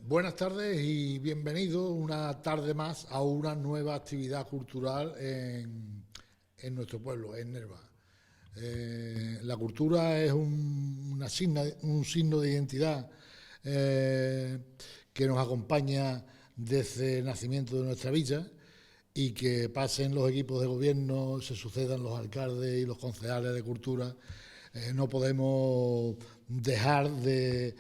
Buenas tardes y bienvenidos una tarde más a una nueva actividad cultural en nuestro pueblo, en Nerva. La cultura es un signo de identidad que nos acompaña desde el nacimiento de nuestra villa y que pasen los equipos de gobierno, se sucedan los alcaldes y los concejales de cultura, no podemos dejar de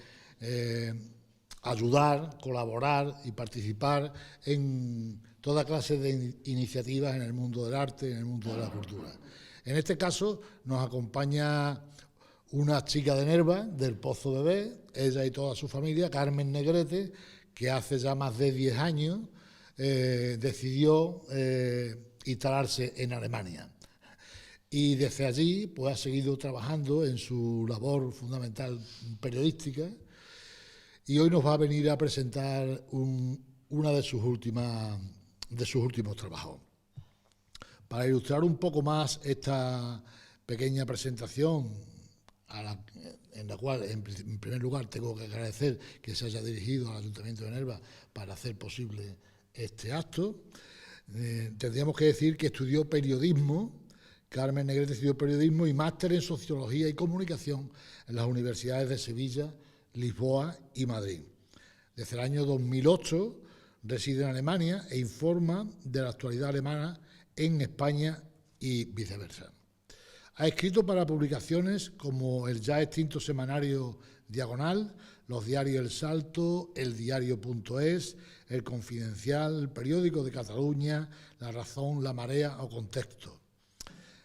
ayudar, colaborar y participar en toda clase de iniciativas en el mundo del arte, en el mundo de la cultura. En este caso nos acompaña una chica de Nerva, del Pozo Bebé, ella y toda su familia, Carmen Negrete, que hace ya más de 10 años decidió instalarse en Alemania. Y desde allí pues, ha seguido trabajando en su labor fundamental periodística y hoy nos va a venir a presentar una de sus últimos trabajos. Para ilustrar un poco más esta pequeña presentación, en la cual en primer lugar tengo que agradecer que se haya dirigido al Ayuntamiento de Nerva para hacer posible este acto, tendríamos que decir que estudió periodismo. Carmen Negrete estudió periodismo y máster en Sociología y Comunicación en las universidades de Sevilla, Lisboa y Madrid. Desde el año 2008 reside en Alemania e informa de la actualidad alemana en España y viceversa. Ha escrito para publicaciones como el ya extinto semanario Diagonal, los diarios El Salto, El Diario.es, El Confidencial, El Periódico de Cataluña, La Razón, La Marea o Contexto.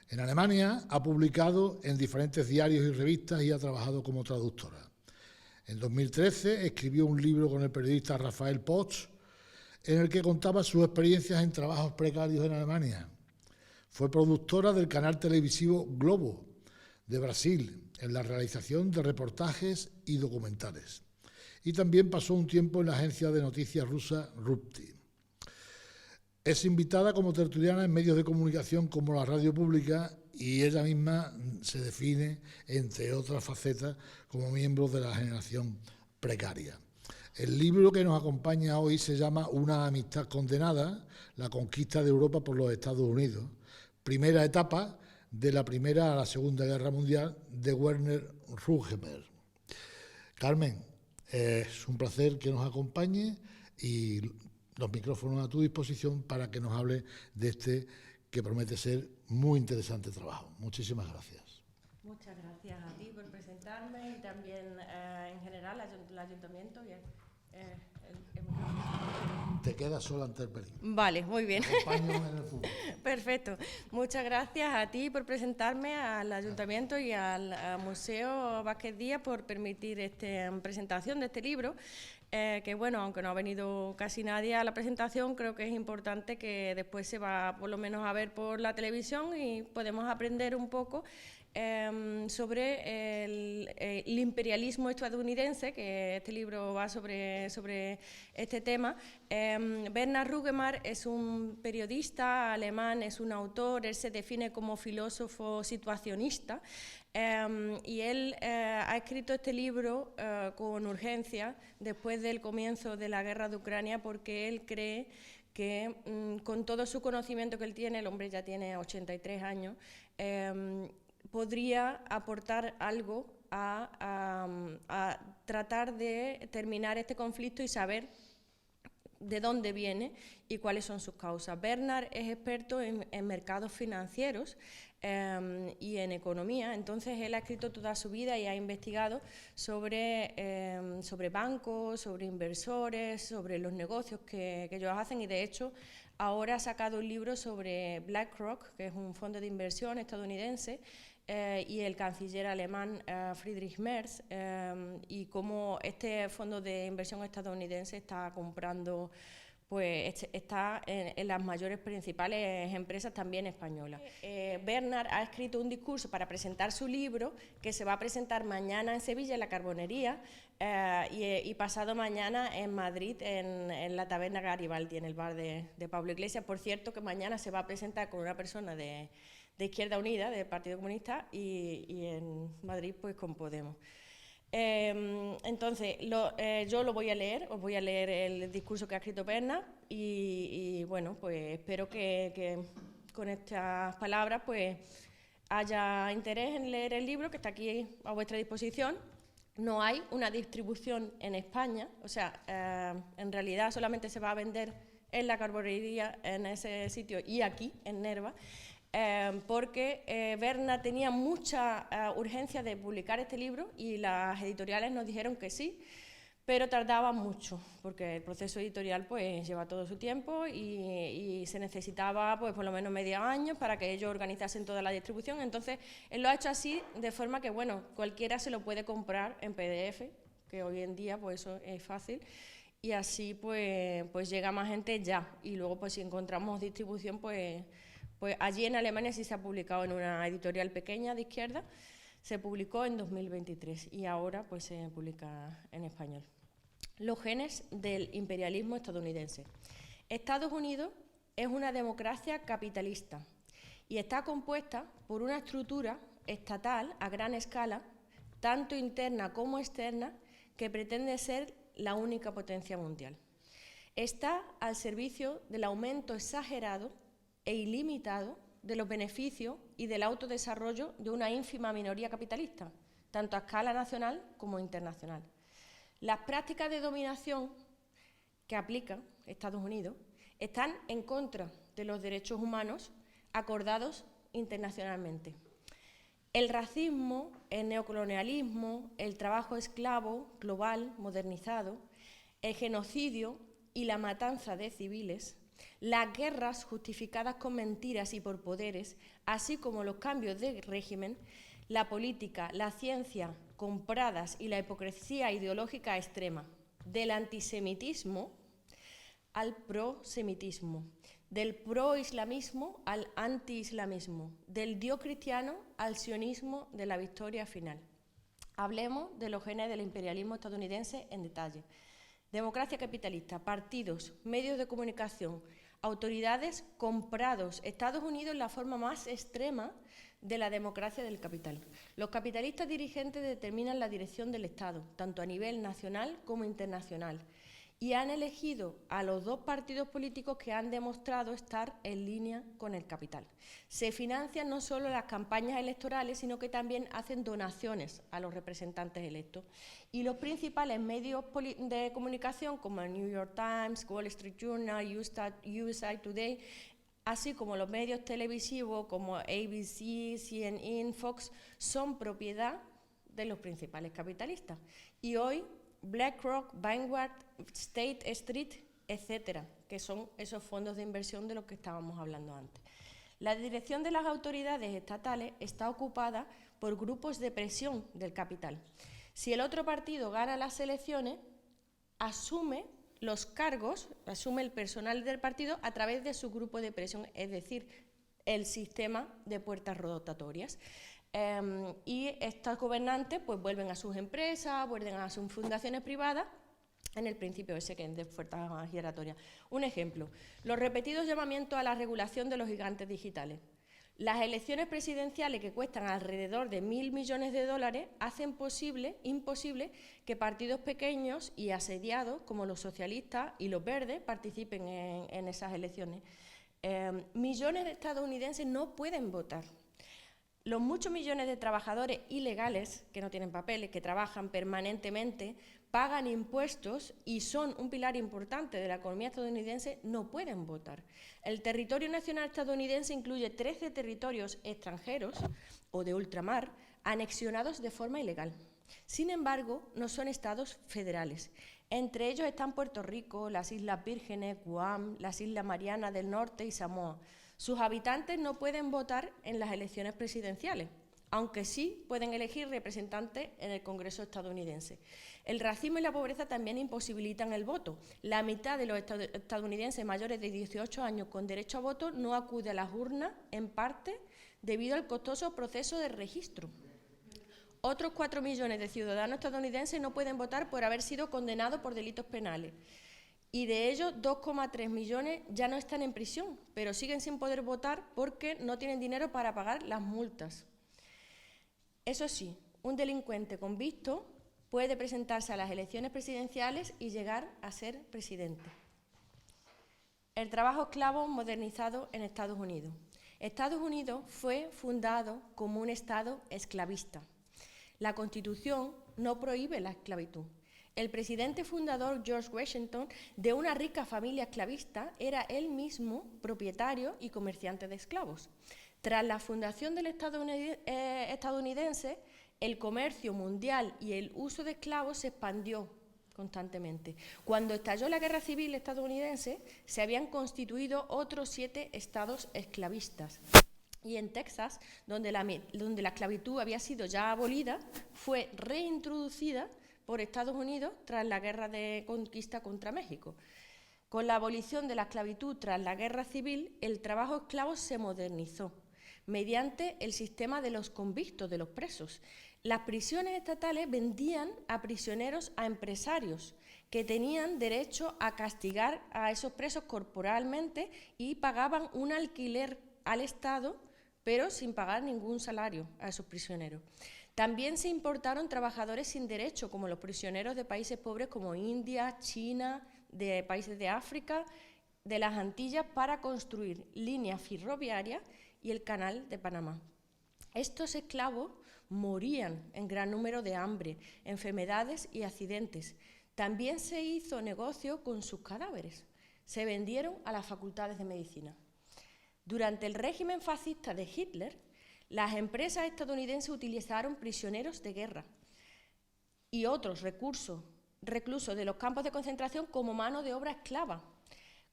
En Alemania ha publicado en diferentes diarios y revistas y ha trabajado como traductora. En 2013 escribió un libro con el periodista Rafael Poch, en el que contaba sus experiencias en trabajos precarios en Alemania. Fue productora del canal televisivo Globo de Brasil en la realización de reportajes y documentales. Y también pasó un tiempo en la agencia de noticias rusa RUBTI. Es invitada como tertuliana en medios de comunicación como la radio pública y ella misma se define, entre otras facetas, como miembro de la generación precaria. El libro que nos acompaña hoy se llama Una amistad condenada, la conquista de Europa por los Estados Unidos, primera etapa de la Primera a la Segunda Guerra Mundial de Werner Rugemer. Carmen, es un placer que nos acompañe y los micrófonos a tu disposición para que nos hable de este que promete ser muy interesante trabajo. Muchísimas gracias. Muchas gracias a ti por presentarme y también en general al ayuntamiento y Te quedas sola ante el peligro. Vale, muy bien. Te acompaño en el fútbol. Perfecto. Muchas gracias a ti por presentarme, al ayuntamiento y al Museo Vázquez Díaz por permitir esta presentación de este libro. Que bueno, aunque no ha venido casi nadie a la presentación, creo que es importante que después se va por lo menos a ver por la televisión y podemos aprender un poco sobre el imperialismo estadounidense, que este libro va sobre este tema. Bernhard Rugemer es un periodista alemán, es un autor, él se define como filósofo situacionista y él ha escrito este libro con urgencia después del comienzo de la guerra de Ucrania porque él cree que con todo su conocimiento que él tiene, el hombre ya tiene 83 años, podría aportar algo a tratar de terminar este conflicto y saber de dónde viene y cuáles son sus causas. Bernhard es experto en mercados financieros y en economía, entonces él ha escrito toda su vida y ha investigado sobre bancos, sobre inversores, sobre los negocios que ellos hacen y de hecho ahora ha sacado un libro sobre BlackRock, que es un fondo de inversión estadounidense, y el canciller alemán Friedrich Merz, y cómo este fondo de inversión estadounidense está comprando, pues está en las mayores principales empresas también españolas. Bernhard ha escrito un discurso para presentar su libro que se va a presentar mañana en Sevilla, en la Carbonería, y pasado mañana en Madrid, en la Taberna Garibaldi, en el bar de Pablo Iglesias. Por cierto, que mañana se va a presentar con una persona de Izquierda Unida, del Partido Comunista, y en Madrid pues con Podemos. Entonces, yo lo voy a leer, os voy a leer el discurso que ha escrito Bernard y bueno, pues espero que con estas palabras pues haya interés en leer el libro, que está aquí a vuestra disposición. No hay una distribución en España, o sea, en realidad solamente se va a vender en la carbonería, en ese sitio y aquí, en Nerva, porque Bernard tenía mucha urgencia de publicar este libro y las editoriales nos dijeron que sí, pero tardaba mucho, porque el proceso editorial pues lleva todo su tiempo y se necesitaba pues por lo menos medio año para que ellos organizasen toda la distribución. Entonces él lo ha hecho así, de forma que bueno, cualquiera se lo puede comprar en PDF, que hoy en día pues eso es fácil, y así pues llega más gente ya, y luego pues si encontramos distribución pues allí en Alemania sí se ha publicado en una editorial pequeña de izquierda, se publicó en 2023 y ahora pues se publica en español. Los genes del imperialismo estadounidense. Estados Unidos es una democracia capitalista y está compuesta por una estructura estatal a gran escala, tanto interna como externa, que pretende ser la única potencia mundial. Está al servicio del aumento exagerado e ilimitado de los beneficios y del autodesarrollo de una ínfima minoría capitalista, tanto a escala nacional como internacional. Las prácticas de dominación que aplica Estados Unidos están en contra de los derechos humanos acordados internacionalmente. El racismo, el neocolonialismo, el trabajo esclavo global modernizado, el genocidio y la matanza de civiles, las guerras justificadas con mentiras y por poderes, así como los cambios de régimen, la política, la ciencia compradas y la hipocresía ideológica extrema, del antisemitismo al prosemitismo, del proislamismo al antiislamismo, del Dios cristiano al sionismo de la victoria final. Hablemos de los genes del imperialismo estadounidense en detalle. Democracia capitalista, partidos, medios de comunicación, autoridades comprados. Estados Unidos es la forma más extrema de la democracia del capital. Los capitalistas dirigentes determinan la dirección del Estado, tanto a nivel nacional como internacional, y han elegido a los dos partidos políticos que han demostrado estar en línea con el capital. Se financian no solo las campañas electorales, sino que también hacen donaciones a los representantes electos. Y los principales medios de comunicación, como el New York Times, Wall Street Journal, USA Today, así como los medios televisivos como ABC, CNN, Fox, son propiedad de los principales capitalistas. Y hoy BlackRock, Vanguard, State Street, etcétera, que son esos fondos de inversión de los que estábamos hablando antes. La dirección de las autoridades estatales está ocupada por grupos de presión del capital. Si el otro partido gana las elecciones, asume los cargos, asume el personal del partido a través de su grupo de presión, es decir, el sistema de puertas rotatorias. Y estos gobernantes pues vuelven a sus empresas, vuelven a sus fundaciones privadas, en el principio ese que es de puertas giratorias. Un ejemplo, los repetidos llamamientos a la regulación de los gigantes digitales. Las elecciones presidenciales, que cuestan alrededor de 1.000 millones de dólares, hacen imposible que partidos pequeños y asediados, como los socialistas y los verdes, participen en esas elecciones. Millones de estadounidenses no pueden votar. Los muchos millones de trabajadores ilegales, que no tienen papeles, que trabajan permanentemente, pagan impuestos y son un pilar importante de la economía estadounidense, no pueden votar. El territorio nacional estadounidense incluye 13 territorios extranjeros o de ultramar anexionados de forma ilegal. Sin embargo, no son estados federales. Entre ellos están Puerto Rico, las Islas Vírgenes, Guam, las Islas Marianas del Norte y Samoa. Sus habitantes no pueden votar en las elecciones presidenciales, aunque sí pueden elegir representantes en el Congreso estadounidense. El racismo y la pobreza también imposibilitan el voto. La mitad de los estadounidenses mayores de 18 años con derecho a voto no acude a las urnas, en parte debido al costoso proceso de registro. Otros 4 millones de ciudadanos estadounidenses no pueden votar por haber sido condenados por delitos penales. Y de ellos, 2,3 millones ya no están en prisión, pero siguen sin poder votar porque no tienen dinero para pagar las multas. Eso sí, un delincuente convicto puede presentarse a las elecciones presidenciales y llegar a ser presidente. El trabajo esclavo modernizado en Estados Unidos. Estados Unidos fue fundado como un Estado esclavista. La Constitución no prohíbe la esclavitud. El presidente fundador George Washington, de una rica familia esclavista, era él mismo propietario y comerciante de esclavos. Tras la fundación del Estado estadounidense, el comercio mundial y el uso de esclavos se expandió constantemente. Cuando estalló la Guerra Civil estadounidense, se habían constituido otros 7 estados esclavistas. Y en Texas, donde la esclavitud había sido ya abolida, fue reintroducida por Estados Unidos tras la guerra de conquista contra México. Con la abolición de la esclavitud tras la Guerra Civil, el trabajo esclavo se modernizó mediante el sistema de los convictos, de los presos. Las prisiones estatales vendían a prisioneros a empresarios que tenían derecho a castigar a esos presos corporalmente y pagaban un alquiler al Estado, pero sin pagar ningún salario a esos prisioneros. También se importaron trabajadores sin derecho, como los prisioneros de países pobres como India, China, de países de África, de las Antillas, para construir líneas ferroviarias y el Canal de Panamá. Estos esclavos morían en gran número de hambre, enfermedades y accidentes. También se hizo negocio con sus cadáveres. Se vendieron a las facultades de medicina. Durante el régimen fascista de Hitler, las empresas estadounidenses utilizaron prisioneros de guerra y otros reclusos de los campos de concentración como mano de obra esclava,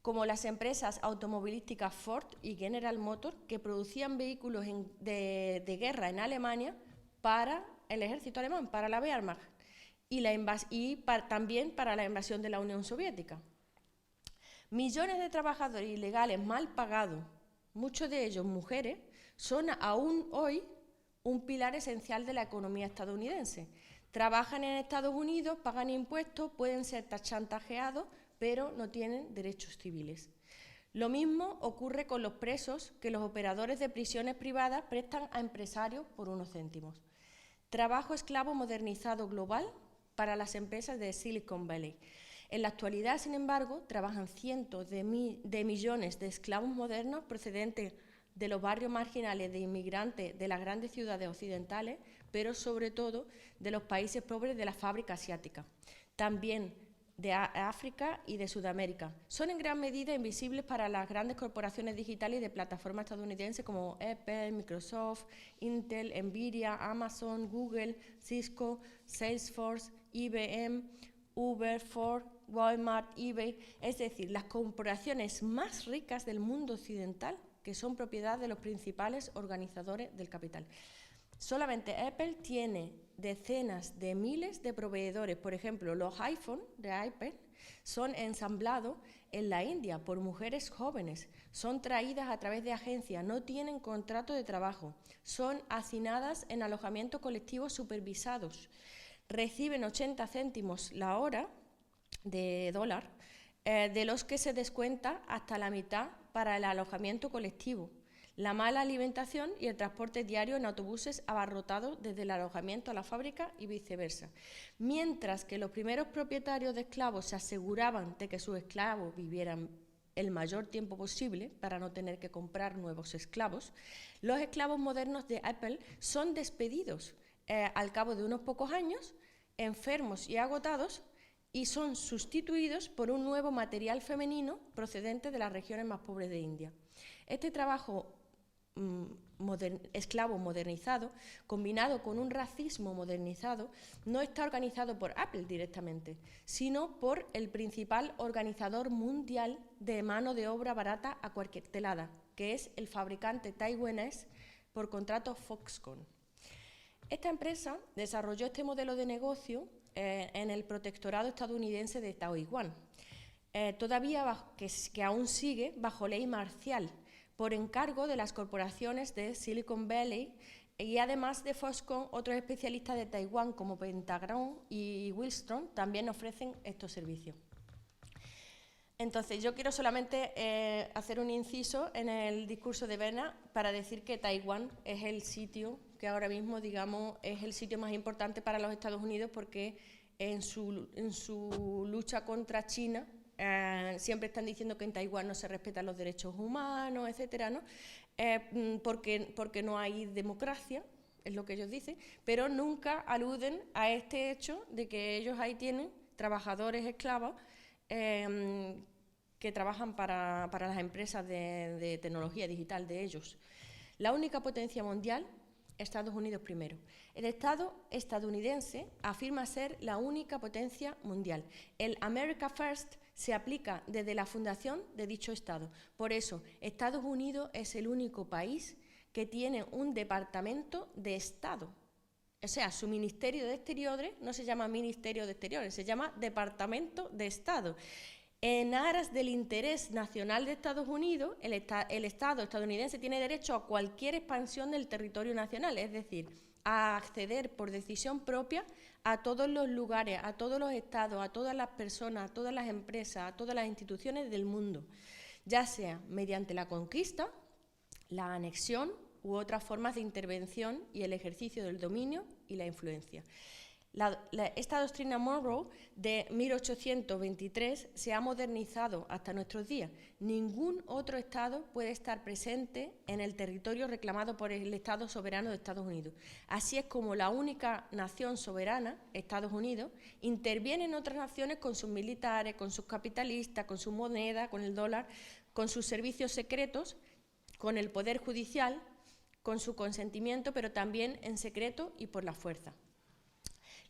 como las empresas automovilísticas Ford y General Motors, que producían vehículos de guerra en Alemania para el ejército alemán, para la Wehrmacht, también para la invasión de la Unión Soviética. Millones de trabajadores ilegales mal pagados, muchos de ellos mujeres, son aún hoy un pilar esencial de la economía estadounidense. Trabajan en Estados Unidos, pagan impuestos, pueden ser chantajeados, pero no tienen derechos civiles. Lo mismo ocurre con los presos que los operadores de prisiones privadas prestan a empresarios por unos céntimos. Trabajo esclavo modernizado global para las empresas de Silicon Valley. En la actualidad, sin embargo, trabajan cientos de millones de esclavos modernos procedentes de los barrios marginales de inmigrantes de las grandes ciudades occidentales, pero sobre todo de los países pobres de la fábrica asiática, también de África y de Sudamérica. Son en gran medida invisibles para las grandes corporaciones digitales y de plataformas estadounidenses como Apple, Microsoft, Intel, Nvidia, Amazon, Google, Cisco, Salesforce, IBM, Uber, Ford, Walmart, eBay, es decir, las corporaciones más ricas del mundo occidental, que son propiedad de los principales organizadores del capital. Solamente Apple tiene decenas de miles de proveedores. Por ejemplo, los iPhone de Apple son ensamblados en la India por mujeres jóvenes, son traídas a través de agencias, no tienen contrato de trabajo, son hacinadas en alojamientos colectivos supervisados, reciben 80 céntimos la hora de dólar, de los que se descuenta hasta la mitad para el alojamiento colectivo, la mala alimentación y el transporte diario en autobuses abarrotados desde el alojamiento a la fábrica y viceversa. Mientras que los primeros propietarios de esclavos se aseguraban de que sus esclavos vivieran el mayor tiempo posible para no tener que comprar nuevos esclavos, los esclavos modernos de Apple son despedidos al cabo de unos pocos años, enfermos y agotados, y son sustituidos por un nuevo material femenino procedente de las regiones más pobres de India. Este trabajo esclavo modernizado, combinado con un racismo modernizado, no está organizado por Apple directamente, sino por el principal organizador mundial de mano de obra barata acuartelada, que es el fabricante taiwanés por contrato Foxconn. Esta empresa desarrolló este modelo de negocio en el protectorado estadounidense de Taiwán, que aún sigue bajo ley marcial, por encargo de las corporaciones de Silicon Valley, y además de Foxconn, otros especialistas de Taiwán como Pentagon y Willstrom también ofrecen estos servicios. Entonces, yo quiero solamente hacer un inciso en el discurso de Berna para decir que Taiwán es el sitio que ahora mismo, digamos, es el sitio más importante para los Estados Unidos, porque en su lucha contra China siempre están diciendo que en Taiwán no se respetan los derechos humanos, etcétera, ¿no? Porque no hay democracia, es lo que ellos dicen, pero nunca aluden a este hecho de que ellos ahí tienen trabajadores esclavos que trabajan para las empresas de tecnología digital de ellos. La única potencia mundial, Estados Unidos primero. El Estado estadounidense afirma ser la única potencia mundial. El America First se aplica desde la fundación de dicho Estado. Por eso, Estados Unidos es el único país que tiene un departamento de Estado. O sea, su Ministerio de Exteriores no se llama Ministerio de Exteriores, se llama Departamento de Estado. En aras del interés nacional de Estados Unidos, el Estado estadounidense tiene derecho a cualquier expansión del territorio nacional, es decir, a acceder por decisión propia a todos los lugares, a todos los estados, a todas las personas, a todas las empresas, a todas las instituciones del mundo, ya sea mediante la conquista, la anexión u otras formas de intervención y el ejercicio del dominio y la influencia. Esta doctrina Monroe de 1823 se ha modernizado hasta nuestros días. Ningún otro Estado puede estar presente en el territorio reclamado por el Estado soberano de Estados Unidos. Así es como la única nación soberana, Estados Unidos, interviene en otras naciones con sus militares, con sus capitalistas, con su moneda, con el dólar, con sus servicios secretos, con el poder judicial, con su consentimiento, pero también en secreto y por la fuerza.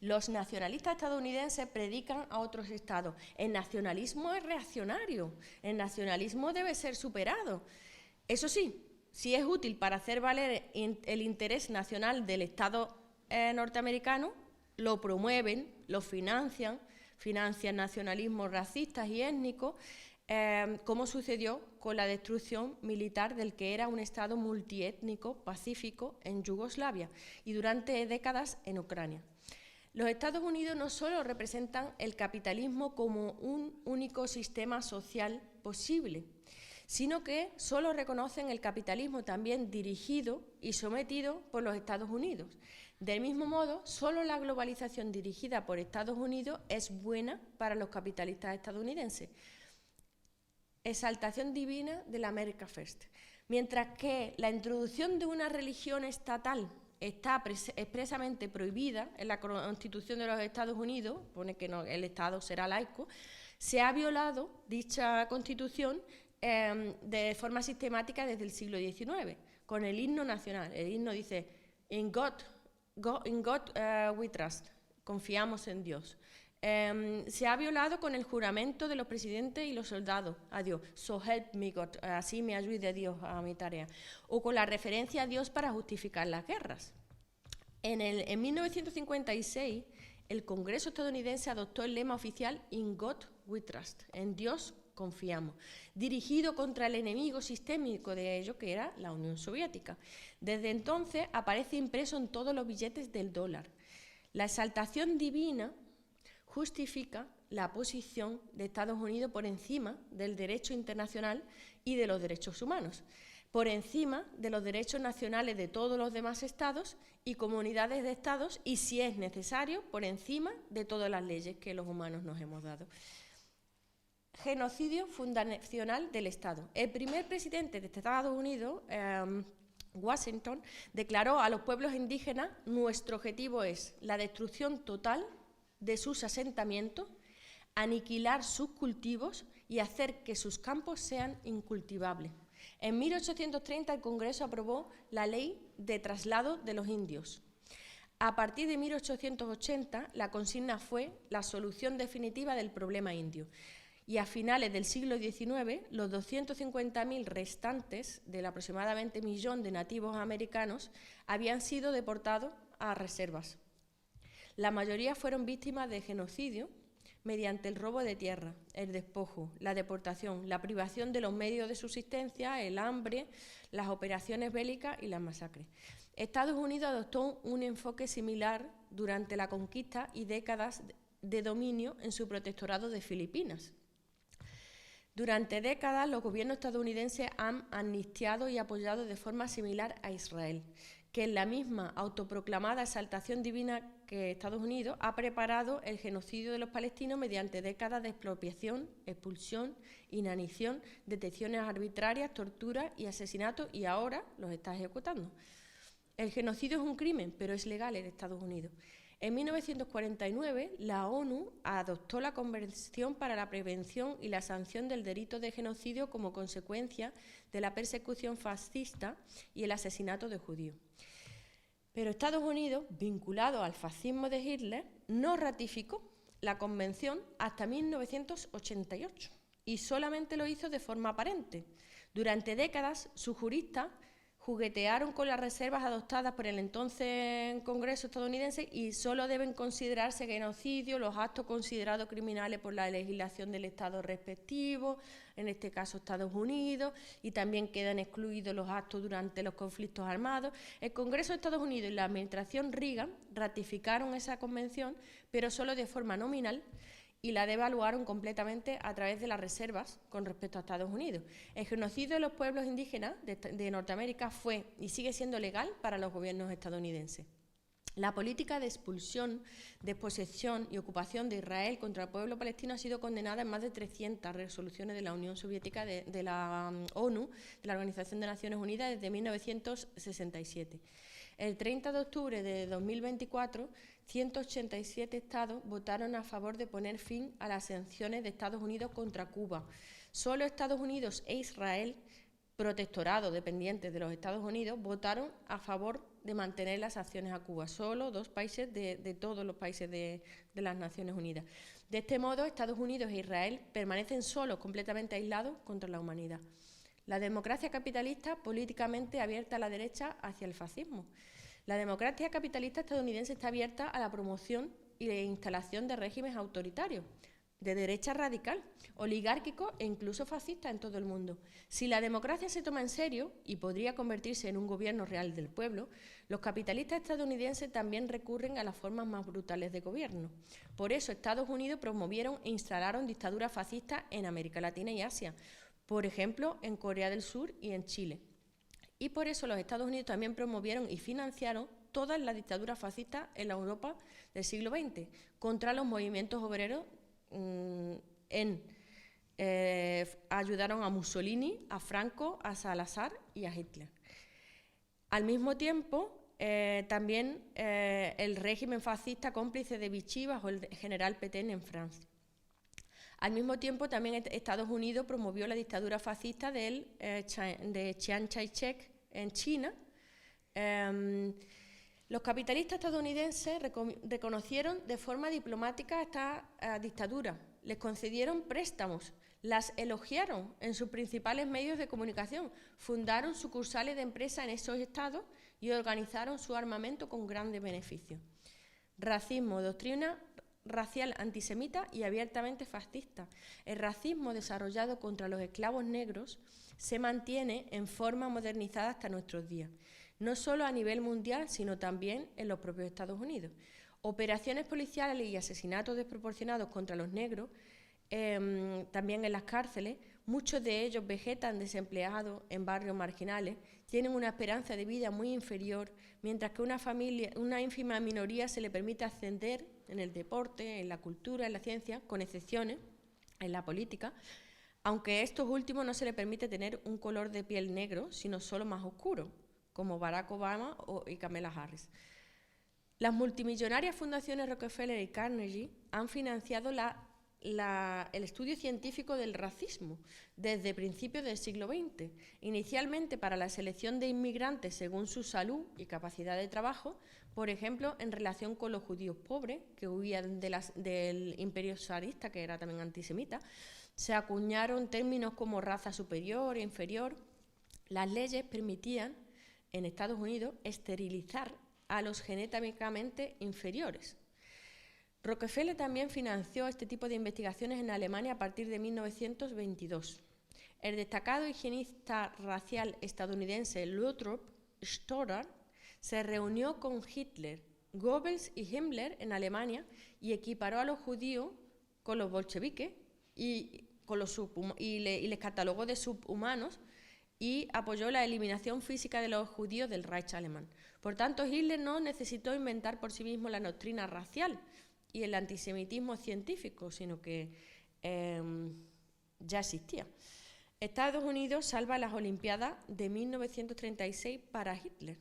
Los nacionalistas estadounidenses predican a otros estados. El nacionalismo es reaccionario, el nacionalismo debe ser superado. Eso sí, si es útil para hacer valer el interés nacional del Estado norteamericano, lo promueven, lo financian nacionalismos racistas y étnicos, como sucedió con la destrucción militar del que era un Estado multiétnico pacífico en Yugoslavia y durante décadas en Ucrania. Los Estados Unidos no solo representan el capitalismo como un único sistema social posible, sino que solo reconocen el capitalismo también dirigido y sometido por los Estados Unidos. Del mismo modo, solo la globalización dirigida por Estados Unidos es buena para los capitalistas estadounidenses. Exaltación divina de la America First. Mientras que la introducción de una religión estatal está expresamente prohibida en la Constitución de los Estados Unidos, pone que no, el Estado será laico, se ha violado dicha Constitución de forma sistemática desde el siglo XIX, con el himno nacional. El himno dice, in God we trust, confiamos en Dios. Se ha violado con el juramento de los presidentes y los soldados a Dios, so help me God, así me ayude Dios a mi tarea, o con la referencia a Dios para justificar las guerras. En 1956, el Congreso estadounidense adoptó el lema oficial In God we trust, en Dios confiamos, dirigido contra el enemigo sistémico de ello, que era la Unión Soviética. Desde entonces aparece impreso en todos los billetes del dólar. La exaltación divina justifica la posición de Estados Unidos por encima del derecho internacional y de los derechos humanos, por encima de los derechos nacionales de todos los demás estados y comunidades de estados y, si es necesario, por encima de todas las leyes que los humanos nos hemos dado. Genocidio fundacional del Estado. El primer presidente de Estados Unidos, Washington, declaró a los pueblos indígenas: nuestro objetivo es la destrucción total de sus asentamientos, aniquilar sus cultivos y hacer que sus campos sean incultivables. En 1830 el Congreso aprobó la Ley de Traslado de los Indios. A partir de 1880 la consigna fue la solución definitiva del problema indio. Y a finales del siglo XIX, los 250.000 restantes del aproximadamente 1 millón de nativos americanos habían sido deportados a reservas. La mayoría fueron víctimas de genocidio mediante el robo de tierra, el despojo, la deportación, la privación de los medios de subsistencia, el hambre, las operaciones bélicas y las masacres. Estados Unidos adoptó un enfoque similar durante la conquista y décadas de dominio en su protectorado de Filipinas. Durante décadas, los gobiernos estadounidenses han amnistiado y apoyado de forma similar a Israel. que en la misma autoproclamada exaltación divina que Estados Unidos ha preparado el genocidio de los palestinos mediante décadas de expropiación, expulsión, inanición, detenciones arbitrarias, torturas y asesinatos, y ahora los está ejecutando. El genocidio es un crimen, pero es legal en Estados Unidos. En 1949, la ONU adoptó la Convención para la Prevención y la Sanción del Delito de Genocidio como consecuencia de la persecución fascista y el asesinato de judíos. Pero Estados Unidos, vinculado al fascismo de Hitler, no ratificó la Convención hasta 1988 y solamente lo hizo de forma aparente. Durante décadas, sus juristas juguetearon con las reservas adoptadas por el entonces Congreso estadounidense y solo deben considerarse genocidio los actos considerados criminales por la legislación del Estado respectivo, en este caso Estados Unidos, y también quedan excluidos los actos durante los conflictos armados. El Congreso de Estados Unidos y la administración Reagan ratificaron esa convención, pero solo de forma nominal, y la devaluaron completamente a través de las reservas con respecto a Estados Unidos. El genocidio de los pueblos indígenas de Norteamérica fue y sigue siendo legal para los gobiernos estadounidenses. La política de expulsión, desposesión y ocupación de Israel contra el pueblo palestino ha sido condenada en más de 300 resoluciones de la Unión Soviética, de la ONU, de la Organización de Naciones Unidas, desde 1967. El 30 de octubre de 2024, 187 estados votaron a favor de poner fin a las sanciones de Estados Unidos contra Cuba. Solo Estados Unidos e Israel, protectorado dependientes de los Estados Unidos, votaron a favor de mantener las sanciones a Cuba. Solo 2 países de todos los países de las Naciones Unidas. De este modo, Estados Unidos e Israel permanecen solos, completamente aislados contra la humanidad. La democracia capitalista políticamente abierta a la derecha hacia el fascismo. La democracia capitalista estadounidense está abierta a la promoción y la instalación de regímenes autoritarios, de derecha radical, oligárquicos e incluso fascistas en todo el mundo. Si la democracia se toma en serio y podría convertirse en un gobierno real del pueblo, los capitalistas estadounidenses también recurren a las formas más brutales de gobierno. Por eso Estados Unidos promovieron e instalaron dictaduras fascistas en América Latina y Asia, por ejemplo, en Corea del Sur y en Chile. Y por eso los Estados Unidos también promovieron y financiaron todas las dictaduras fascistas en la Europa del siglo XX, contra los movimientos obreros. Ayudaron a Mussolini, a Franco, a Salazar y a Hitler. Al mismo tiempo, también el régimen fascista cómplice de Vichy bajo el general Pétain en Francia. Al mismo tiempo, también Estados Unidos promovió la dictadura fascista de Chiang Kai-shek en China. Los capitalistas estadounidenses reconocieron de forma diplomática esta dictadura, les concedieron préstamos, las elogiaron en sus principales medios de comunicación, fundaron sucursales de empresas en esos estados y organizaron su armamento con grandes beneficios. Racismo, doctrina racial antisemita y abiertamente fascista. El racismo desarrollado contra los esclavos negros se mantiene en forma modernizada hasta nuestros días, no solo a nivel mundial, sino también en los propios Estados Unidos. Operaciones policiales y asesinatos desproporcionados contra los negros, también en las cárceles, muchos de ellos vegetan desempleados en barrios marginales, tienen una esperanza de vida muy inferior, mientras que una ínfima minoría se le permite ascender en el deporte, en la cultura, en la ciencia, con excepciones, en la política, aunque a estos últimos no se le permite tener un color de piel negro, sino solo más oscuro, como Barack Obama y Kamala Harris. Las multimillonarias fundaciones Rockefeller y Carnegie han financiado el estudio científico del racismo desde principios del siglo XX, inicialmente para la selección de inmigrantes según su salud y capacidad de trabajo, por ejemplo, en relación con los judíos pobres que huían del imperio zarista, que era también antisemita. Se acuñaron términos como raza superior e inferior. Las leyes permitían en Estados Unidos esterilizar a los genéticamente inferiores. Rockefeller también financió este tipo de investigaciones en Alemania a partir de 1922. El destacado higienista racial estadounidense Lothrop Stoddard se reunió con Hitler, Goebbels y Himmler en Alemania y equiparó a los judíos con los bolcheviques y les catalogó de subhumanos y apoyó la eliminación física de los judíos del Reich alemán. Por tanto, Hitler no necesitó inventar por sí mismo la doctrina racial y el antisemitismo científico, sino que ya existía. Estados Unidos salva las Olimpiadas de 1936 para Hitler.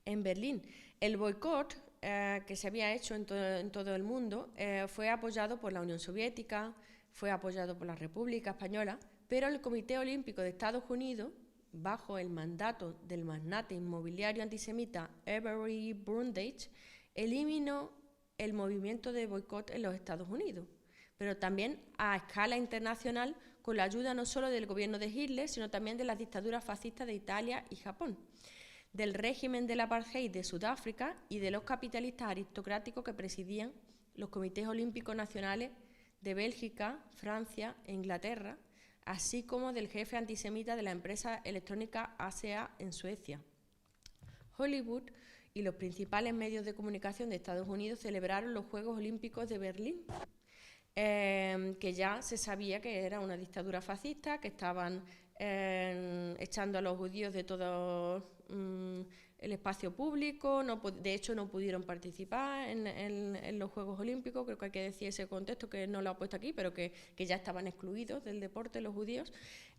En Berlín, el boicot que se había hecho en todo el mundo fue apoyado por la Unión Soviética, fue apoyado por la República Española, pero el Comité Olímpico de Estados Unidos, bajo el mandato del magnate inmobiliario antisemita Avery Brundage, eliminó el movimiento de boicot en los Estados Unidos, pero también a escala internacional con la ayuda no solo del gobierno de Hitler, sino también de las dictaduras fascistas de Italia y Japón, del régimen del apartheid de Sudáfrica y de los capitalistas aristocráticos que presidían los comités olímpicos nacionales de Bélgica, Francia e Inglaterra, así como del jefe antisemita de la empresa electrónica ASEA en Suecia. Hollywood y los principales medios de comunicación de Estados Unidos celebraron los Juegos Olímpicos de Berlín, que ya se sabía que era una dictadura fascista, que estaban echando a los judíos de todo el espacio público, de hecho no pudieron participar en los Juegos Olímpicos. Creo que hay que decir ese contexto, que no lo ha puesto aquí, pero que ya estaban excluidos del deporte los judíos,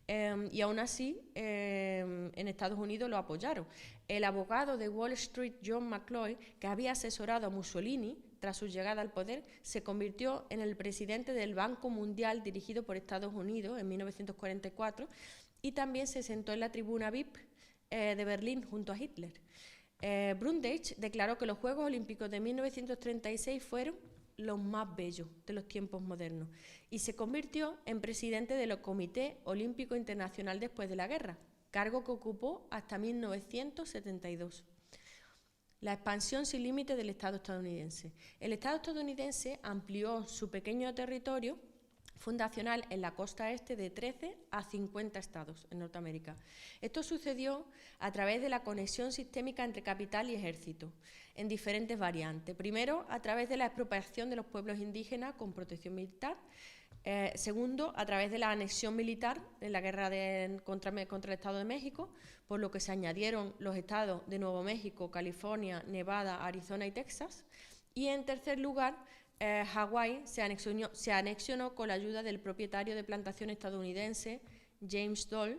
y aún así en Estados Unidos lo apoyaron. El abogado de Wall Street, John McCloy, que había asesorado a Mussolini tras su llegada al poder, se convirtió en el presidente del Banco Mundial dirigido por Estados Unidos en 1944 y también se sentó en la tribuna VIP de Berlín junto a Hitler. Brundage declaró que los Juegos Olímpicos de 1936 fueron los más bellos de los tiempos modernos y se convirtió en presidente del Comité Olímpico Internacional después de la guerra, cargo que ocupó hasta 1972. La expansión sin límite del Estado estadounidense. El Estado estadounidense amplió su pequeño territorio fundacional en la costa este de 13 a 50 estados en Norteamérica. Esto sucedió a través de la conexión sistémica entre capital y ejército, en diferentes variantes. Primero, a través de la expropiación de los pueblos indígenas con protección militar. Segundo, a través de la anexión militar en la guerra contra el Estado de México, por lo que se añadieron los estados de Nuevo México, California, Nevada, Arizona y Texas. Y en tercer lugar, Hawái se anexionó con la ayuda del propietario de plantación estadounidense James Dole,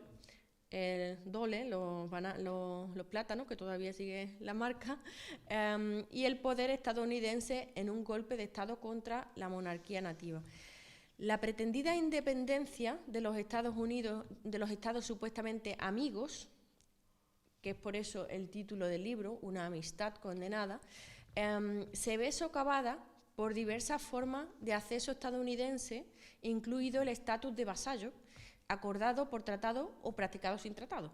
los plátanos, que todavía sigue la marca, y el poder estadounidense en un golpe de Estado contra la monarquía nativa. La pretendida independencia de los Estados Unidos, de los estados supuestamente amigos, que es por eso el título del libro, Una amistad condenada, se ve socavada por diversas formas de acceso estadounidense, incluido el estatus de vasallo, acordado por tratado o practicado sin tratado.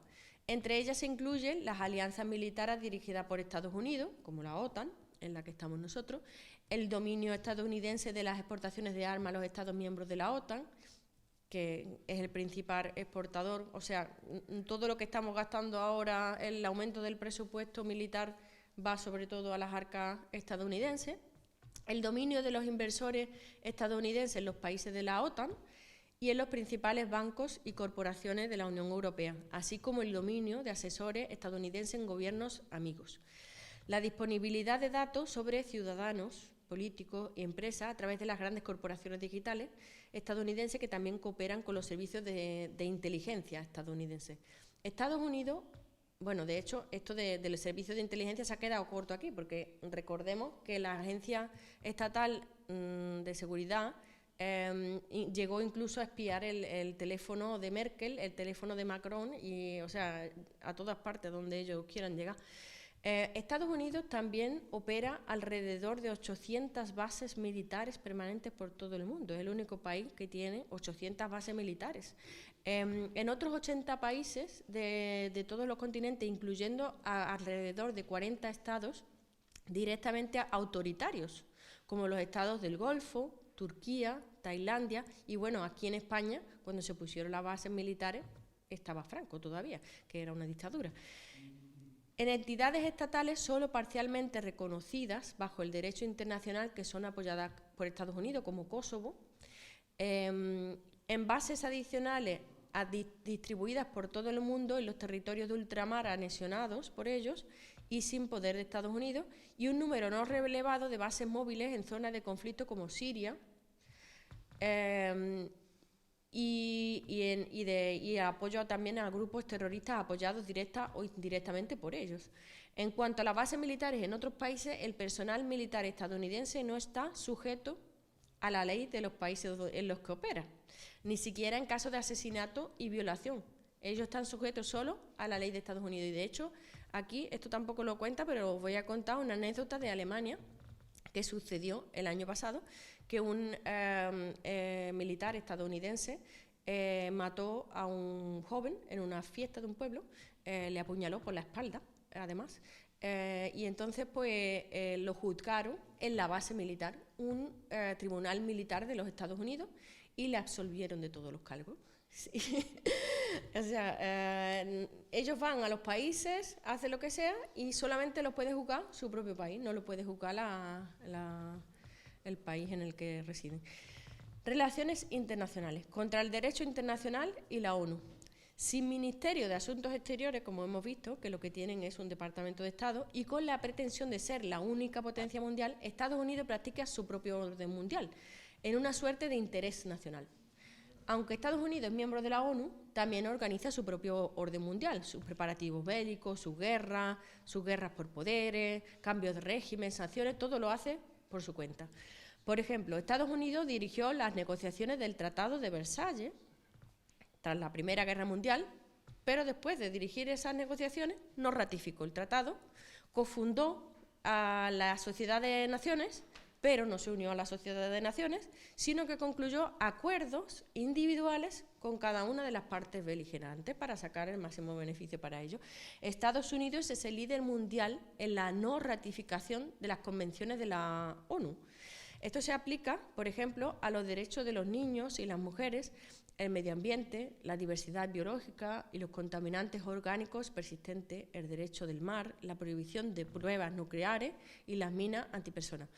Entre ellas se incluyen las alianzas militares dirigidas por Estados Unidos, como la OTAN, en la que estamos nosotros, el dominio estadounidense de las exportaciones de armas a los Estados miembros de la OTAN, que es el principal exportador, o sea, todo lo que estamos gastando ahora, el aumento del presupuesto militar va sobre todo a las arcas estadounidenses, el dominio de los inversores estadounidenses en los países de la OTAN y en los principales bancos y corporaciones de la Unión Europea, así como el dominio de asesores estadounidenses en gobiernos amigos. La disponibilidad de datos sobre ciudadanos, políticos y empresas a través de las grandes corporaciones digitales estadounidenses que también cooperan con los servicios de inteligencia estadounidenses. Estados Unidos, bueno, de hecho, esto del servicio de inteligencia se ha quedado corto aquí, porque recordemos que la Agencia Estatal de Seguridad llegó incluso a espiar el teléfono de Merkel, el teléfono de Macron, y, o sea, a todas partes donde ellos quieran llegar. Estados Unidos también opera alrededor de 800 bases militares permanentes por todo el mundo. Es el único país que tiene 800 bases militares. En otros 80 países de todos los continentes, incluyendo alrededor de 40 estados directamente autoritarios, como los estados del Golfo, Turquía, Tailandia, y bueno, aquí en España, cuando se pusieron las bases militares, estaba Franco todavía, que era una dictadura. En entidades estatales solo parcialmente reconocidas bajo el derecho internacional que son apoyadas por Estados Unidos, como Kosovo, en bases adicionales distribuidas por todo el mundo en los territorios de ultramar anexionados por ellos y sin poder de Estados Unidos, y un número no relevado de bases móviles en zonas de conflicto como Siria, y apoyo también a grupos terroristas apoyados directa o indirectamente por ellos. En cuanto a las bases militares en otros países, el personal militar estadounidense no está sujeto a la ley de los países en los que opera, ni siquiera en caso de asesinato y violación. Ellos están sujetos solo a la ley de Estados Unidos. Y de hecho, aquí, esto tampoco lo cuenta, pero os voy a contar una anécdota de Alemania que sucedió el año pasado, que un militar estadounidense mató a un joven en una fiesta de un pueblo, le apuñaló por la espalda, además, y entonces pues lo juzgaron en la base militar, un tribunal militar de los Estados Unidos, y le absolvieron de todos los cargos. Sí. O sea, ellos van a los países, hacen lo que sea y solamente los puede juzgar su propio país, no lo puede juzgar el país en el que residen. Relaciones internacionales, contra el derecho internacional y la ONU. Sin Ministerio de Asuntos Exteriores, como hemos visto, que lo que tienen es un Departamento de Estado, y con la pretensión de ser la única potencia mundial, Estados Unidos practica su propio orden mundial, en una suerte de interés nacional. Aunque Estados Unidos es miembro de la ONU, también organiza su propio orden mundial, sus preparativos bélicos, sus guerras por poderes, cambios de régimen, sanciones, todo lo hace por su cuenta. Por ejemplo, Estados Unidos dirigió las negociaciones del Tratado de Versalles tras la Primera Guerra Mundial, pero después de dirigir esas negociaciones no ratificó el tratado, cofundó a la Sociedad de Naciones, pero no se unió a la Sociedad de Naciones, sino que concluyó acuerdos individuales con cada una de las partes beligerantes para sacar el máximo beneficio para ellos. Estados Unidos es el líder mundial en la no ratificación de las convenciones de la ONU. Esto se aplica, por ejemplo, a los derechos de los niños y las mujeres, el medio ambiente, la diversidad biológica y los contaminantes orgánicos persistentes, el derecho del mar, la prohibición de pruebas nucleares y las minas antipersonas,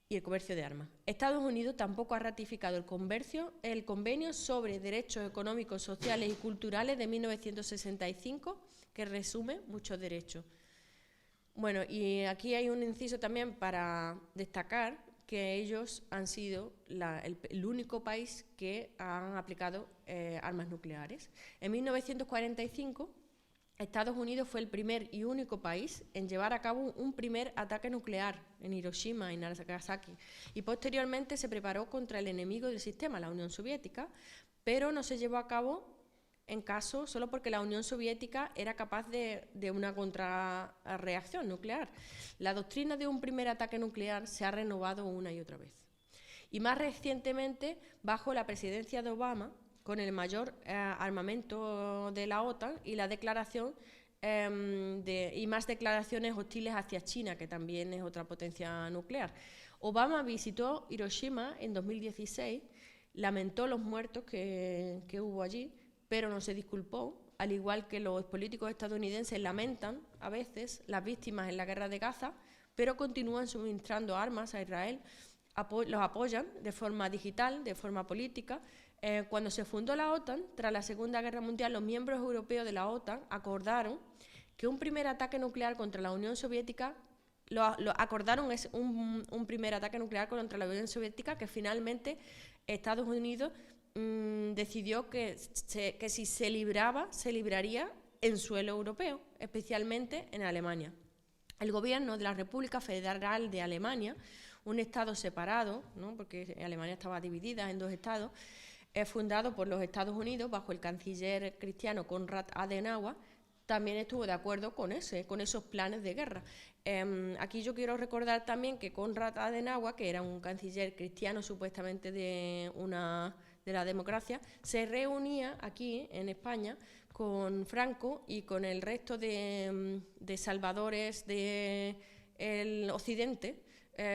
y el comercio de armas. Estados Unidos tampoco ha ratificado el convenio sobre derechos económicos, sociales y culturales de 1965, que resume muchos derechos. Bueno, y aquí hay un inciso también para destacar que ellos han sido el único país que han aplicado armas nucleares. En 1945, Estados Unidos fue el primer y único país en llevar a cabo un primer ataque nuclear en Hiroshima y Nagasaki, y posteriormente se preparó contra el enemigo del sistema, la Unión Soviética, pero no se llevó a cabo en caso solo porque la Unión Soviética era capaz de una contrarreacción nuclear. La doctrina de un primer ataque nuclear se ha renovado una y otra vez. Y más recientemente, bajo la presidencia de Obama, con el mayor armamento de la OTAN y la declaración y más declaraciones hostiles hacia China, que también es otra potencia nuclear. Obama visitó Hiroshima en 2016, lamentó los muertos que hubo allí, pero no se disculpó, al igual que los políticos estadounidenses lamentan a veces las víctimas en la guerra de Gaza, pero continúan suministrando armas a Israel, los apoyan de forma digital, de forma política. Cuando se fundó la OTAN, tras la Segunda Guerra Mundial, los miembros europeos de la OTAN acordaron que un primer ataque nuclear contra la Unión Soviética, es un primer ataque nuclear contra la Unión Soviética, que finalmente Estados Unidos decidió que si se libraría en suelo europeo, especialmente en Alemania. El gobierno de la República Federal de Alemania, un estado separado, ¿no?, porque Alemania estaba dividida en dos estados, fundado por los Estados Unidos bajo el canciller cristiano Konrad Adenauer, también estuvo de acuerdo con esos planes de guerra. Aquí yo quiero recordar también que Konrad Adenauer, que era un canciller cristiano supuestamente de la democracia, se reunía aquí en España con Franco y con el resto de salvadores del Occidente,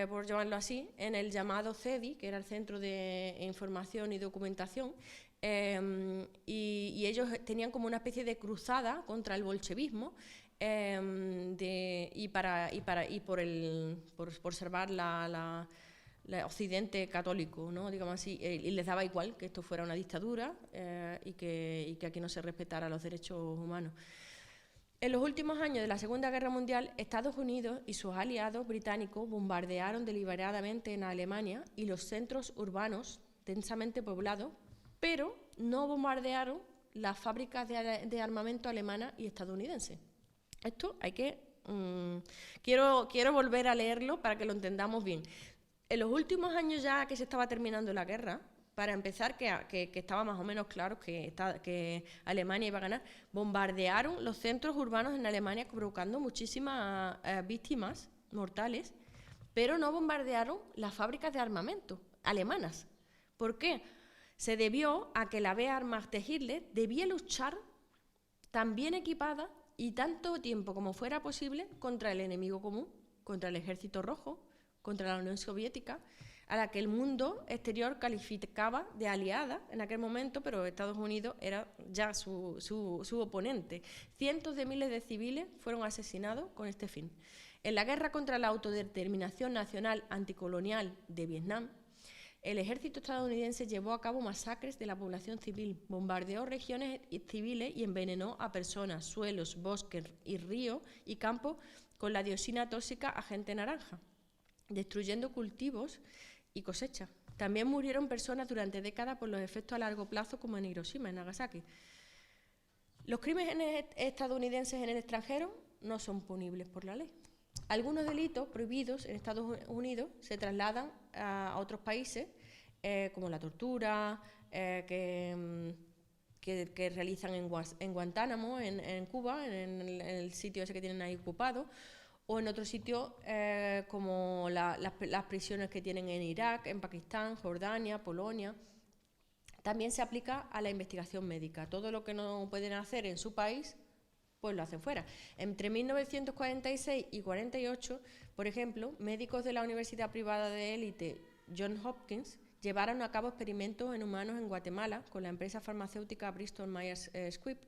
por llamarlo así, en el llamado CEDI, que era el Centro de Información y Documentación, y ellos tenían como una especie de cruzada contra el bolchevismo por salvar Occidente católico, ¿no? Digamos así, y les daba igual que esto fuera una dictadura y que aquí no se respetara los derechos humanos. En los últimos años de la Segunda Guerra Mundial, Estados Unidos y sus aliados británicos bombardearon deliberadamente en Alemania y los centros urbanos densamente poblados, pero no bombardearon las fábricas de armamento alemanas y estadounidenses. Esto hay que... quiero volver a leerlo para que lo entendamos bien. En los últimos años ya que se estaba terminando la guerra, para empezar, que estaba más o menos claro que Alemania iba a ganar, bombardearon los centros urbanos en Alemania provocando muchísimas víctimas mortales, pero no bombardearon las fábricas de armamento alemanas. ¿Por qué? Se debió a que la Wehrmacht de Hitler debía luchar tan bien equipada y tanto tiempo como fuera posible contra el enemigo común, contra el Ejército Rojo, contra la Unión Soviética, a la que el mundo exterior calificaba de aliada en aquel momento, pero Estados Unidos era ya su oponente. Cientos de miles de civiles fueron asesinados con este fin. En la guerra contra la autodeterminación nacional anticolonial de Vietnam, el ejército estadounidense llevó a cabo masacres de la población civil, bombardeó regiones civiles y envenenó a personas, suelos, bosques y ríos y campos con la dioxina tóxica agente naranja, destruyendo cultivos y cosechas. También murieron personas durante décadas por los efectos a largo plazo, como en Hiroshima, en Nagasaki. Los crímenes estadounidenses en el extranjero no son punibles por la ley. Algunos delitos prohibidos en Estados Unidos se trasladan a otros países, como la tortura, que realizan en Guantánamo, en Cuba, en el sitio ese que tienen ahí ocupado, o en otros sitios como las prisiones que tienen en Irak, en Pakistán, Jordania, Polonia. También se aplica a la investigación médica. Todo lo que no pueden hacer en su país, pues lo hacen fuera. Entre 1946 y 48, por ejemplo, médicos de la Universidad Privada de Élite Johns Hopkins llevaron a cabo experimentos en humanos en Guatemala con la empresa farmacéutica Bristol Myers Squibb,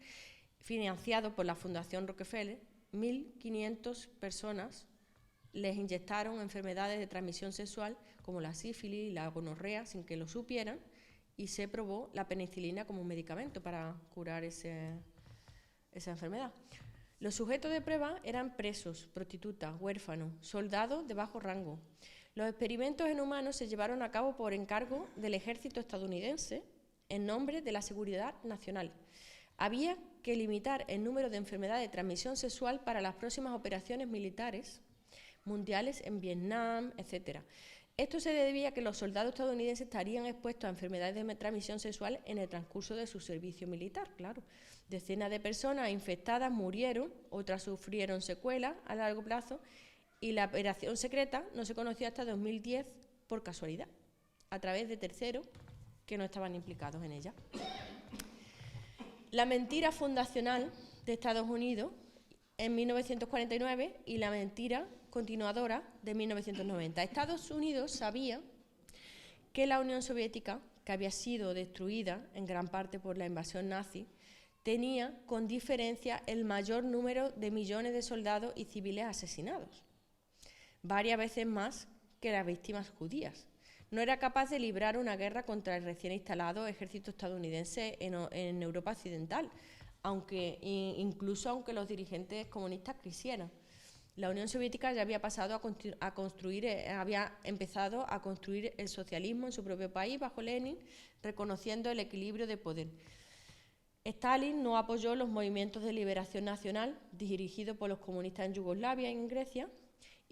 financiado por la Fundación Rockefeller. 1.500 personas les inyectaron enfermedades de transmisión sexual como la sífilis y la gonorrea sin que lo supieran, y se probó la penicilina como un medicamento para curar esa enfermedad. Los sujetos de prueba eran presos, prostitutas, huérfanos, soldados de bajo rango. Los experimentos en humanos se llevaron a cabo por encargo del ejército estadounidense en nombre de la seguridad nacional. Había que limitar el número de enfermedades de transmisión sexual para las próximas operaciones militares mundiales en Vietnam, etc. Esto se debía a que los soldados estadounidenses estarían expuestos a enfermedades de transmisión sexual en el transcurso de su servicio militar, claro. Decenas de personas infectadas murieron, otras sufrieron secuelas a largo plazo, y la operación secreta no se conoció hasta 2010 por casualidad, a través de terceros que no estaban implicados en ella. La mentira fundacional de Estados Unidos en 1949 y la mentira continuadora de 1990. Estados Unidos sabía que la Unión Soviética, que había sido destruida en gran parte por la invasión nazi, tenía con diferencia el mayor número de millones de soldados y civiles asesinados, varias veces más que las víctimas judías. No era capaz de librar una guerra contra el recién instalado ejército estadounidense en Europa Occidental, incluso aunque los dirigentes comunistas quisieran. La Unión Soviética ya había empezado a construir el socialismo en su propio país bajo Lenin, reconociendo el equilibrio de poder. Stalin no apoyó los movimientos de liberación nacional dirigidos por los comunistas en Yugoslavia y en Grecia,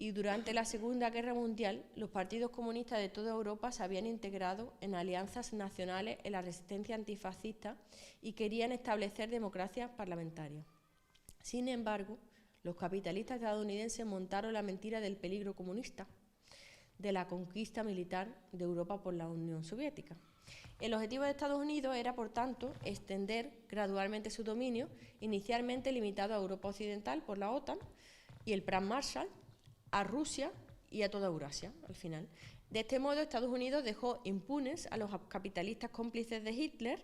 y durante la Segunda Guerra Mundial los partidos comunistas de toda Europa se habían integrado en alianzas nacionales en la resistencia antifascista y querían establecer democracia parlamentaria. Sin embargo, los capitalistas estadounidenses montaron la mentira del peligro comunista, de la conquista militar de Europa por la Unión Soviética. El objetivo de Estados Unidos era, por tanto, extender gradualmente su dominio, inicialmente limitado a Europa Occidental por la OTAN y el Plan Marshall, a Rusia y a toda Eurasia, al final. De este modo, Estados Unidos dejó impunes a los capitalistas cómplices de Hitler,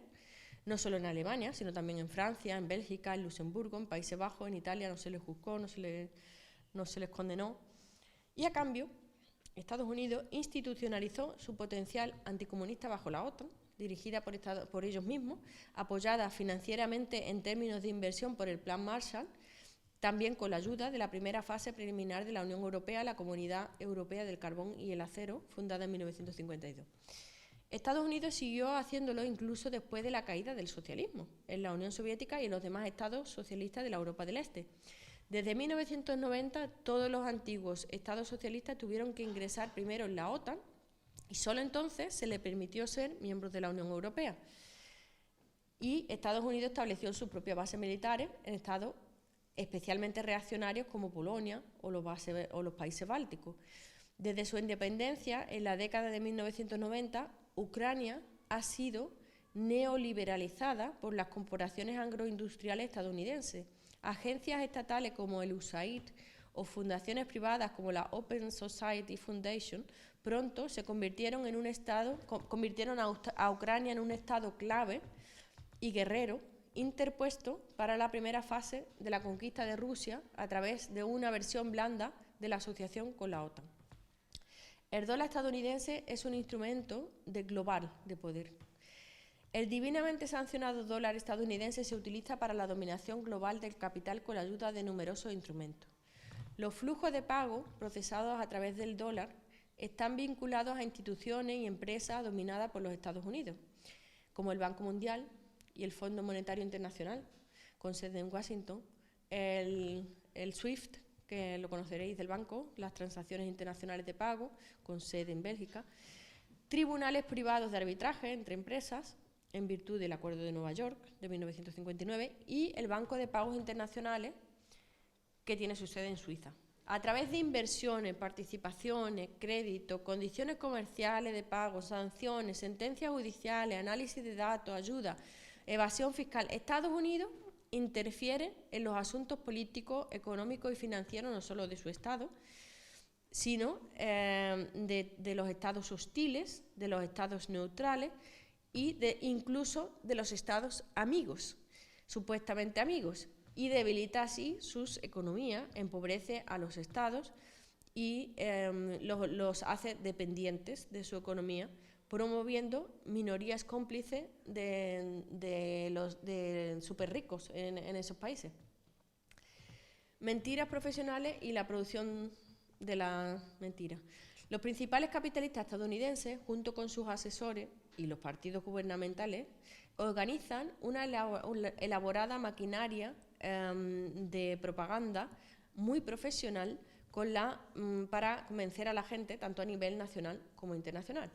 no solo en Alemania, sino también en Francia, en Bélgica, en Luxemburgo, en Países Bajos, en Italia. No se les juzgó, no se les condenó. Y a cambio, Estados Unidos institucionalizó su potencial anticomunista bajo la OTAN, dirigida por ellos mismos, apoyada financieramente en términos de inversión por el Plan Marshall, también con la ayuda de la primera fase preliminar de la Unión Europea, la Comunidad Europea del Carbón y el Acero, fundada en 1952. Estados Unidos siguió haciéndolo incluso después de la caída del socialismo en la Unión Soviética y en los demás estados socialistas de la Europa del Este. Desde 1990, todos los antiguos estados socialistas tuvieron que ingresar primero en la OTAN y solo entonces se les permitió ser miembros de la Unión Europea. Y Estados Unidos estableció sus propias bases militares en estados especialmente reaccionarios como Polonia o los países bálticos. Desde su independencia, en la década de 1990, Ucrania ha sido neoliberalizada por las corporaciones agroindustriales estadounidenses. Agencias estatales como el USAID o fundaciones privadas como la Open Society Foundation pronto se convirtieron a Ucrania en un estado clave y guerrero interpuesto para la primera fase de la conquista de Rusia a través de una versión blanda de la asociación con la OTAN. El dólar estadounidense es un instrumento global de poder. El divinamente sancionado dólar estadounidense se utiliza para la dominación global del capital con la ayuda de numerosos instrumentos. Los flujos de pago procesados a través del dólar están vinculados a instituciones y empresas dominadas por los Estados Unidos, como el Banco Mundial y el Fondo Monetario Internacional, con sede en Washington, el SWIFT, que lo conoceréis del banco, las transacciones internacionales de pago, con sede en Bélgica, tribunales privados de arbitraje entre empresas, en virtud del Acuerdo de Nueva York de 1959, y el Banco de Pagos Internacionales, que tiene su sede en Suiza. A través de inversiones, participaciones, créditos, condiciones comerciales de pago, sanciones, sentencias judiciales, análisis de datos, ayuda, evasión fiscal, Estados Unidos interfiere en los asuntos políticos, económicos y financieros no solo de su Estado, sino de los estados hostiles, de los estados neutrales y incluso de los estados amigos, supuestamente amigos, y debilita así sus economías, empobrece a los estados y los hace dependientes de su economía, promoviendo minorías cómplices de súper ricos en esos países. Mentiras profesionales y la producción de la mentira. Los principales capitalistas estadounidenses, junto con sus asesores y los partidos gubernamentales, organizan una elaborada maquinaria de propaganda muy profesional para convencer a la gente, tanto a nivel nacional como internacional.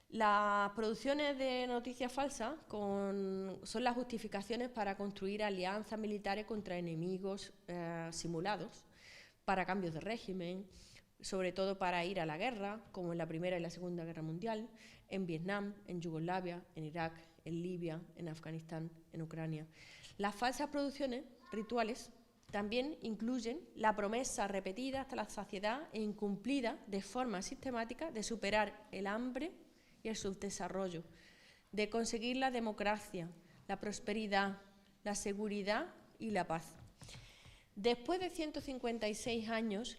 Las producciones de noticias falsas son las justificaciones para construir alianzas militares contra enemigos simulados, para cambios de régimen, sobre todo para ir a la guerra, como en la Primera y la Segunda Guerra Mundial, en Vietnam, en Yugoslavia, en Irak, en Libia, en Afganistán, en Ucrania. Las falsas producciones rituales también incluyen la promesa repetida hasta la saciedad e incumplida de forma sistemática de superar el hambre y el subdesarrollo, de conseguir la democracia, la prosperidad, la seguridad y la paz. Después de 156 años,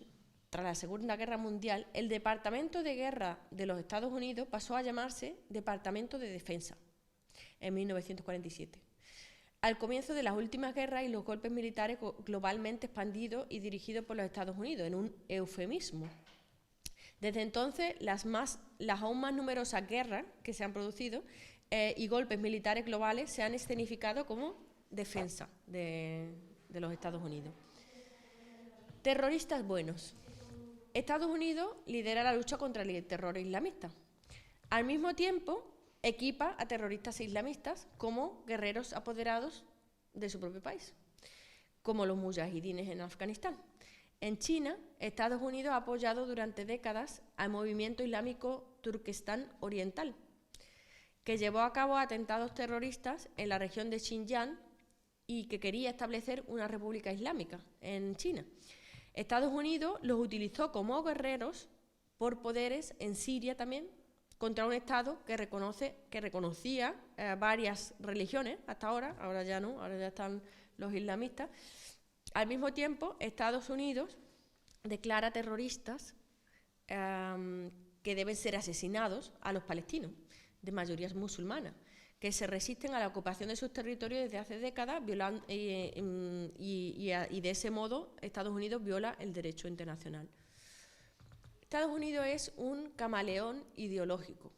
tras la Segunda Guerra Mundial, el Departamento de Guerra de los Estados Unidos pasó a llamarse Departamento de Defensa en 1947. Al comienzo de las últimas guerras y los golpes militares globalmente expandidos y dirigidos por los Estados Unidos, en un eufemismo. Desde entonces, las aún más numerosas guerras que se han producido y golpes militares globales se han escenificado como defensa de los Estados Unidos. Terroristas buenos. Estados Unidos lidera la lucha contra el terror islamista. Al mismo tiempo, equipa a terroristas islamistas como guerreros apoderados de su propio país, como los mujahidines en Afganistán. En China, Estados Unidos ha apoyado durante décadas al movimiento islámico Turquestán Oriental, que llevó a cabo atentados terroristas en la región de Xinjiang y que quería establecer una república islámica en China. Estados Unidos los utilizó como guerreros por poderes en Siria también, contra un Estado que reconocía varias religiones hasta ahora ya no, ahora ya están los islamistas. Al mismo tiempo, Estados Unidos declara terroristas que deben ser asesinados a los palestinos, de mayorías musulmanas, que se resisten a la ocupación de sus territorios desde hace décadas y de ese modo Estados Unidos viola el derecho internacional. Estados Unidos es un camaleón ideológico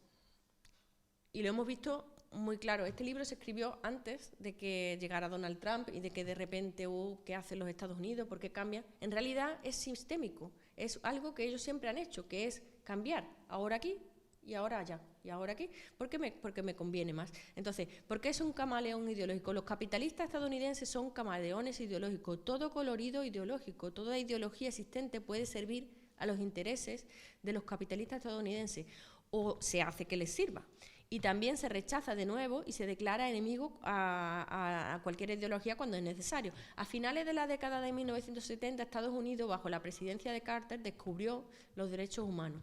y lo hemos visto muy claro. Este libro se escribió antes de que llegara Donald Trump y de que de repente, ¿qué hacen los Estados Unidos? ¿Por qué cambia? En realidad es sistémico, es algo que ellos siempre han hecho, que es cambiar, ahora aquí y ahora allá, y ahora aquí, porque me conviene más. Entonces, ¿por qué es un camaleón ideológico? Los capitalistas estadounidenses son camaleones ideológicos, todo colorido ideológico, toda ideología existente puede servir a los intereses de los capitalistas estadounidenses, o se hace que les sirva. Y también se rechaza de nuevo y se declara enemigo a cualquier ideología cuando es necesario. A finales de la década de 1970, Estados Unidos, bajo la presidencia de Carter, descubrió los derechos humanos,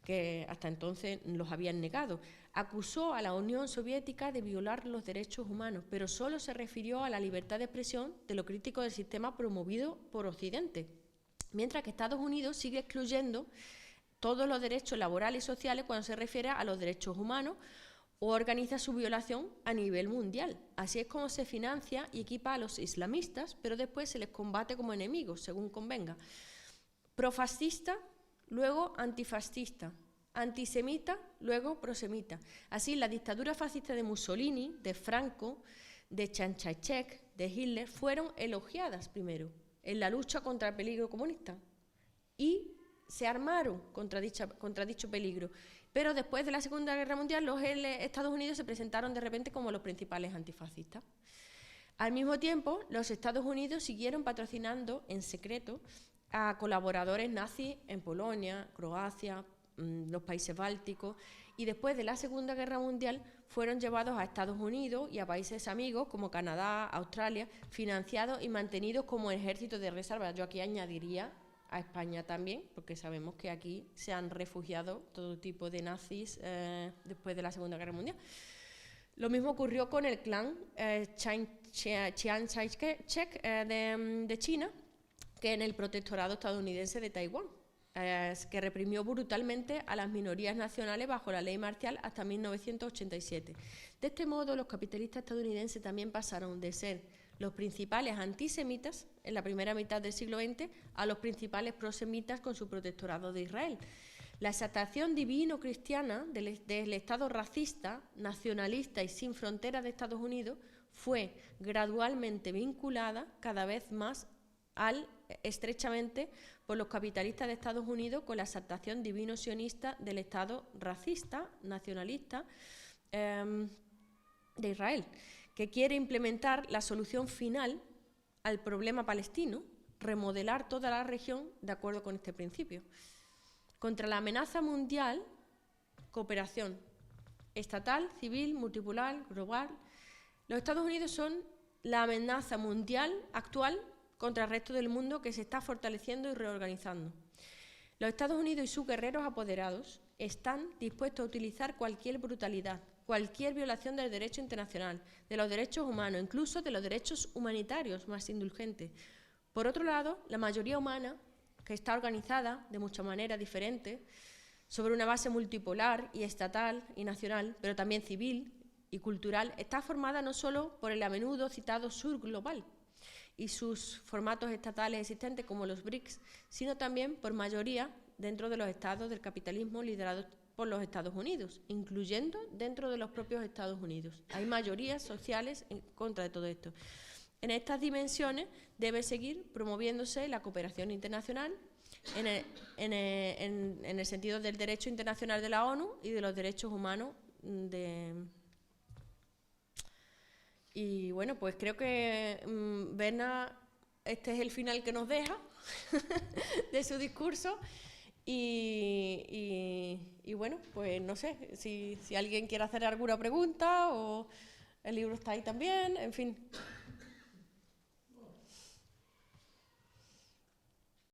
que hasta entonces los habían negado. Acusó a la Unión Soviética de violar los derechos humanos, pero solo se refirió a la libertad de expresión de lo crítico del sistema promovido por Occidente, mientras que Estados Unidos sigue excluyendo todos los derechos laborales y sociales cuando se refiere a los derechos humanos o organiza su violación a nivel mundial. Así es como se financia y equipa a los islamistas, pero después se les combate como enemigos, según convenga. Profascista, luego antifascista, antisemita, luego prosemita. Así, la dictadura fascista de Mussolini, de Franco, de Ceausescu, de Hitler, fueron elogiadas primero en la lucha contra el peligro comunista y se armaron contra dicho peligro. Pero después de la Segunda Guerra Mundial, los Estados Unidos se presentaron de repente como los principales antifascistas. Al mismo tiempo, los Estados Unidos siguieron patrocinando en secreto a colaboradores nazis en Polonia, Croacia, los países bálticos, y después de la Segunda Guerra Mundial fueron llevados a Estados Unidos y a países amigos como Canadá, Australia, financiados y mantenidos como ejército de reserva. Yo aquí añadiría a España también, porque sabemos que aquí se han refugiado todo tipo de nazis después de la Segunda Guerra Mundial. Lo mismo ocurrió con el clan Chiang Kai-shek de China, que en el protectorado estadounidense de Taiwán, que reprimió brutalmente a las minorías nacionales bajo la ley marcial hasta 1987. De este modo, los capitalistas estadounidenses también pasaron de ser los principales antisemitas en la primera mitad del siglo XX a los principales prosemitas con su protectorado de Israel. La exaltación divino-cristiana del Estado racista, nacionalista y sin fronteras de Estados Unidos fue gradualmente vinculada cada vez más estrechamente por los capitalistas de Estados Unidos con la exaltación divino-sionista del Estado racista, nacionalista de Israel, que quiere implementar la solución final al problema palestino, remodelar toda la región de acuerdo con este principio. Contra la amenaza mundial, cooperación estatal, civil, multipolar, global. Los Estados Unidos son la amenaza mundial actual contra el resto del mundo que se está fortaleciendo y reorganizando. Los Estados Unidos y sus guerreros apoderados están dispuestos a utilizar cualquier brutalidad, cualquier violación del derecho internacional, de los derechos humanos, incluso de los derechos humanitarios más indulgentes. Por otro lado, la mayoría humana, que está organizada de muchas maneras diferentes, sobre una base multipolar y estatal y nacional, pero también civil y cultural, está formada no solo por el a menudo citado sur global y sus formatos estatales existentes como los BRICS, sino también por mayoría dentro de los estados del capitalismo liderados por los Estados Unidos, incluyendo dentro de los propios Estados Unidos. Hay mayorías sociales en contra de todo esto. En estas dimensiones debe seguir promoviéndose la cooperación internacional en el sentido del derecho internacional de la ONU y de los derechos humanos Y bueno, pues creo que Berna, este es el final que nos deja de su discurso. Y bueno, pues no sé, si alguien quiere hacer alguna pregunta o el libro está ahí también, en fin.